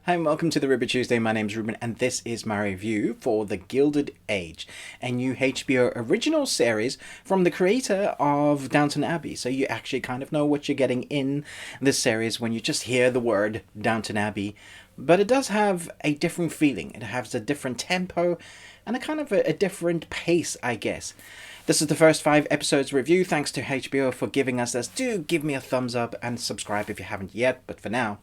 Hi and welcome to the Ruby Tuesday. My name's Ruben and this is my review for The Gilded Age, a new HBO original series from the creator of Downton Abbey. So you actually kind of know what you're getting in this series when you just hear the word Downton Abbey. But it does have a different feeling. It has a different tempo and a kind of a different pace, I guess. This is the first 5 episodes review. Thanks to HBO for giving us this. Do give me a thumbs up and subscribe if you haven't yet. But for now,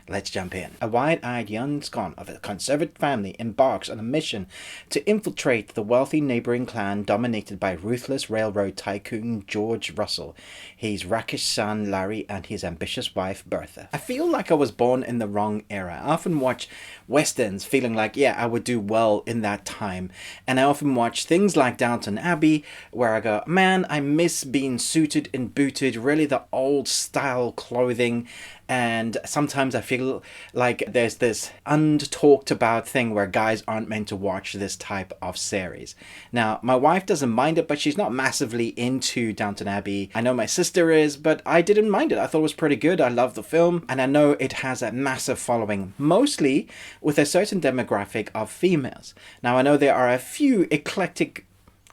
let's jump in. A wide-eyed young scon of a conservative family embarks on a mission to infiltrate the wealthy neighbouring clan dominated by ruthless railroad tycoon George Russell, his rakish son Larry and his ambitious wife Bertha. I feel like I was born in the wrong era. I often watch westerns feeling like, yeah, I would do well in that time. And I often watch things like Downton Abbey where I go, man, I miss being suited and booted, really the old style clothing. And sometimes I feel like there's this untalked about thing where guys aren't meant to watch this type of series. Now, my wife doesn't mind it, but she's not massively into Downton Abbey. I know my sister is, but I didn't mind it. I thought it was pretty good. I love the film, and I know it has a massive following, mostly with a certain demographic of females. Now, I know there are a few eclectic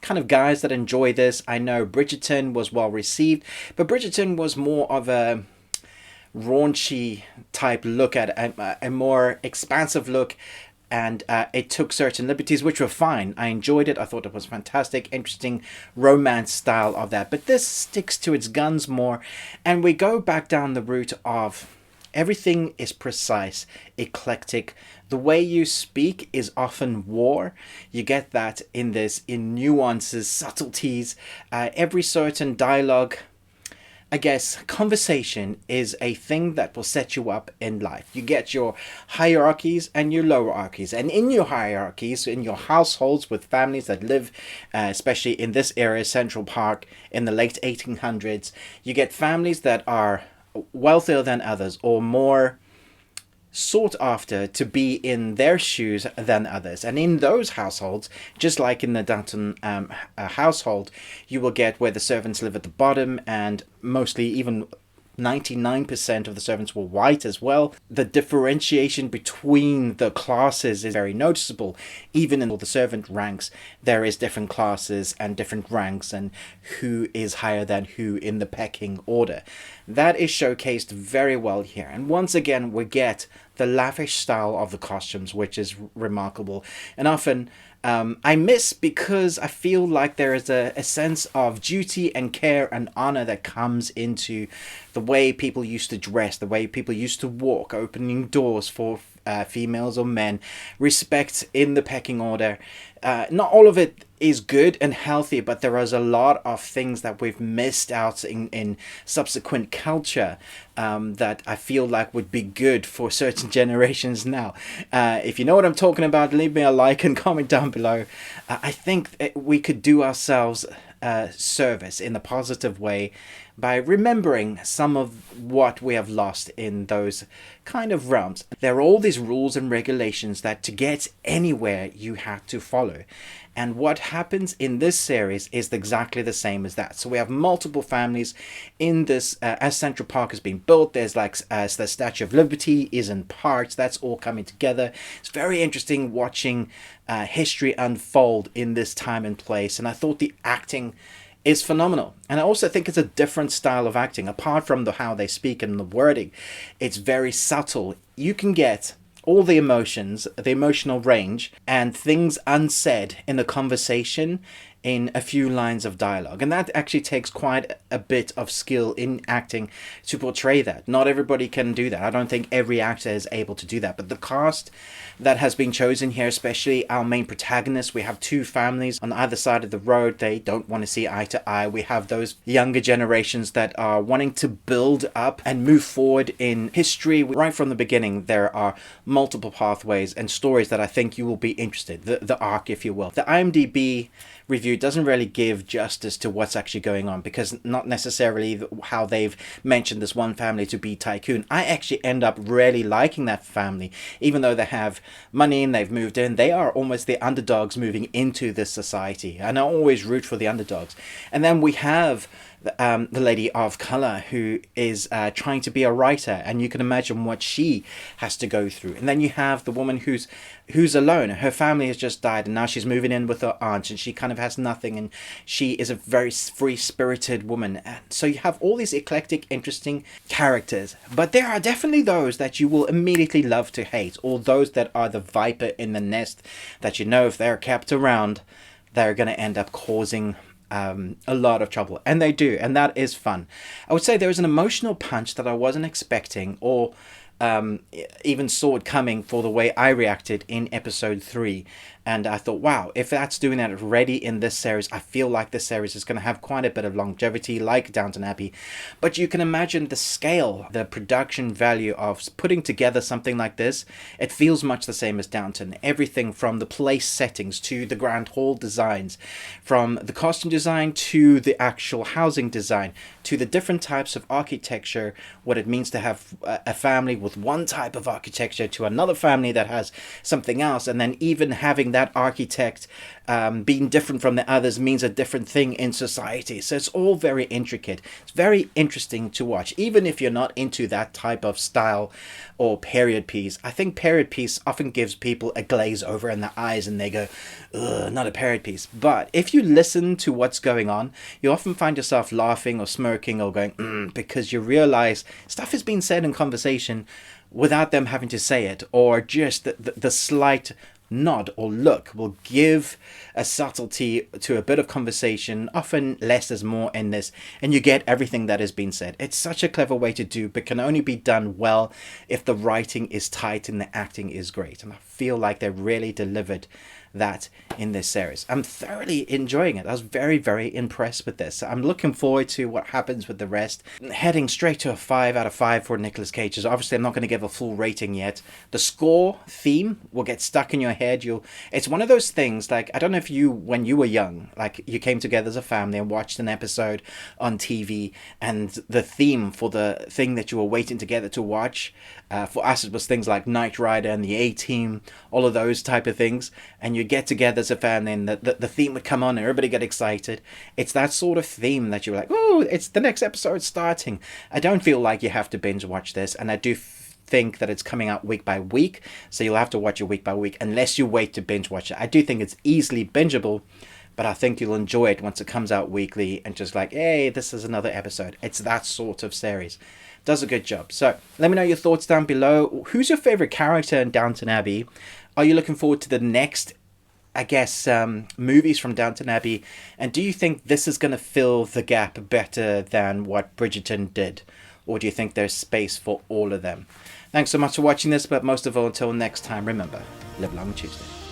kind of guys that enjoy this. I know Bridgerton was well received, but Bridgerton was more of a raunchy type look at a more expansive look, and it took certain liberties which were fine. I enjoyed it. I thought it was fantastic, interesting romance style of that, but this sticks to its guns more, and we go back down the route of everything is precise, eclectic. The way you speak is often war. You get that in this, in nuances, subtleties. Every certain dialogue, I guess, conversation is a thing that will set you up in life. You get your hierarchies and your lowerarchies. And in your hierarchies, in your households with families that live, especially in this area, Central Park, in the late 1800s, you get families that are wealthier than others or more sought after to be in their shoes than others. And in those households, just like in the Downton household, you will get where the servants live at the bottom, and mostly even 99% of the servants were white as well. The differentiation between the classes is very noticeable. Even in all the servant ranks, there is different classes and different ranks and who is higher than who in the pecking order. That is showcased very well here. And once again, we get the lavish style of the costumes, which is remarkable. And often I miss, because I feel like there is a sense of duty and care and honor that comes into the way people used to dress, the way people used to walk, opening doors for females or men, respect in the pecking order. Not all of it is good and healthy, but there is a lot of things that we've missed out in subsequent culture that I feel like would be good for certain generations now. If you know what I'm talking about, leave me a like and comment down below. I think we could do ourselves service in a positive way by remembering some of what we have lost in those kind of realms. There are all these rules and regulations that to get anywhere you have to follow. And what happens in this series is exactly the same as that. So we have multiple families in this, as Central Park is being built, there's like as the Statue of Liberty is in parts, that's all coming together. It's very interesting watching history unfold in this time and place. And I thought the acting is phenomenal. And I also think it's a different style of acting. Apart from how they speak and the wording, it's very subtle. You can get all the emotions, the emotional range, and things unsaid in the conversation in a few lines of dialogue. And that actually takes quite a bit of skill in acting to portray that. Not everybody can do that. I don't think every actor is able to do that. But the cast that has been chosen here, especially our main protagonist, we have 2 families on either side of the road. They don't want to see eye to eye. We have those younger generations that are wanting to build up and move forward in history. Right from the beginning, there are multiple pathways and stories that I think you will be interested. The arc, if you will. The IMDb review doesn't really give justice to what's actually going on, because not necessarily how they've mentioned this one family to be tycoon. I actually end up really liking that family, even though they have money and they've moved in. They are almost the underdogs moving into this society, and I always root for the underdogs. And then we have the lady of color who is trying to be a writer, and you can imagine what she has to go through. And then you have the woman who's alone. Her family has just died, and now she's moving in with her aunt, and she kind of has nothing, and she is a very free-spirited woman. And so you have all these eclectic, interesting characters, but there are definitely those that you will immediately love to hate, or those that are the viper in the nest that you know if they're kept around, they're going to end up causing a lot of trouble, and they do, and that is fun. I would say there was an emotional punch that I wasn't expecting, or even saw it coming, for the way I reacted in episode 3. And I thought, wow, if that's doing that already in this series, I feel like this series is going to have quite a bit of longevity, like Downton Abbey. But you can imagine the scale, the production value of putting together something like this. It feels much the same as Downton. Everything from the place settings to the grand hall designs, from the costume design to the actual housing design, to the different types of architecture, what it means to have a family with one type of architecture to another family that has something else, and then even having that architect being different from the others means a different thing in society. So it's all very intricate. It's very interesting to watch, even if you're not into that type of style or period piece. I think period piece often gives people a glaze over in the eyes, and they go, ugh, not a period piece. But if you listen to what's going on, you often find yourself laughing or smirking or going, because you realize stuff is being said in conversation without them having to say it, or just the slight nod or look will give a subtlety to a bit of conversation. Often less is more in this, and you get everything that has been said. It's such a clever way to do, but can only be done well if the writing is tight and the acting is great. And I feel like they really delivered that in this series. I'm thoroughly enjoying it. I was very, very impressed with this. I'm looking forward to what happens with the rest. Heading straight to a 5 out of 5 for Nicolas Cage. Obviously, I'm not going to give a full rating yet. The score theme will get stuck in your head. It's one of those things, like, I don't know if you, when you were young, like you came together as a family and watched an episode on TV, and the theme for the thing that you were waiting together to watch, for us it was things like Knight Rider and the A-Team, all of those type of things, and you get together as a family and the theme would come on and everybody get excited. It's that sort of theme that you're like, oh, it's the next episode starting. I don't feel like you have to binge watch this, and I do think that it's coming out week by week, so you'll have to watch it week by week unless you wait to binge watch it. I do think it's easily bingeable, but I think you'll enjoy it once it comes out weekly and just like, hey, this is another episode. It's that sort of series. Does a good job. So let me know your thoughts down below. Who's your favorite character in Downton Abbey? Are you looking forward to the next, I guess, movies from Downton Abbey? And do you think this is going to fill the gap better than what Bridgerton did? Or do you think there's space for all of them? Thanks so much for watching this, but most of all, until next time, remember, live long Tuesday.